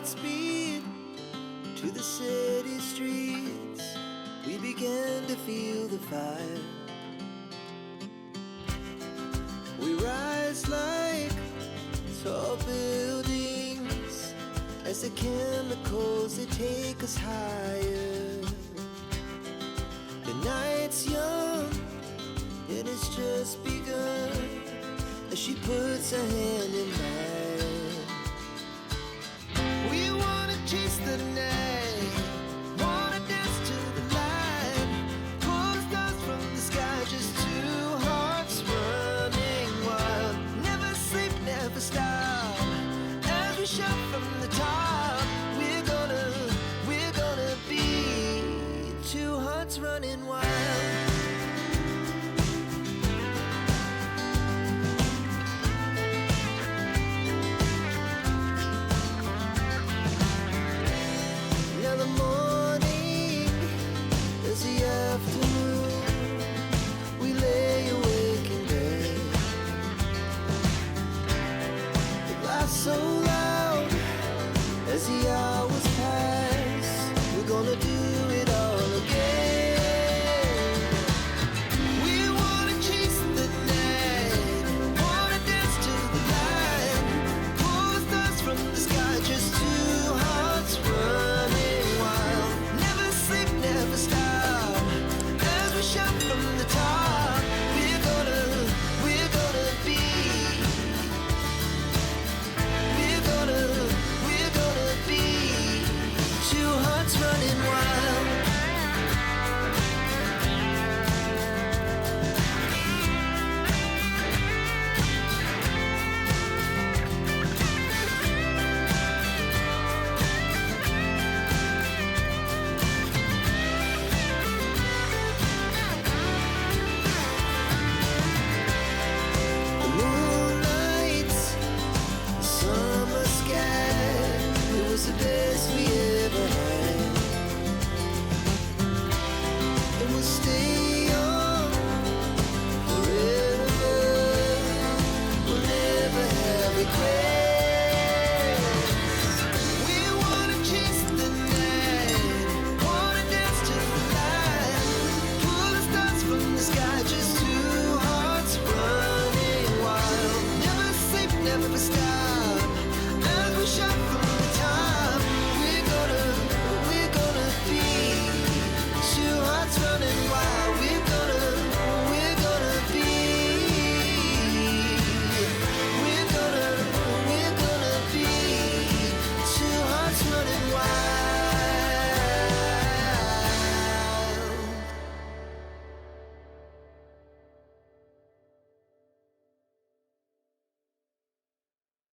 speed to the city streets. We began to feel the fire. We rise like tall buildings as the chemicals, they take us higher. The night's young, it has just begun as she puts her hand in mine. We wanna chase the night, wanna dance to the light, pull the stars from the sky, just two hearts running wild. Never sleep, never stop, as we shout from the top. We're gonna be two hearts running wild. Now the morning is the afternoon. We lay awake in bed. The laughs so loud as the hours pass. We're gonna do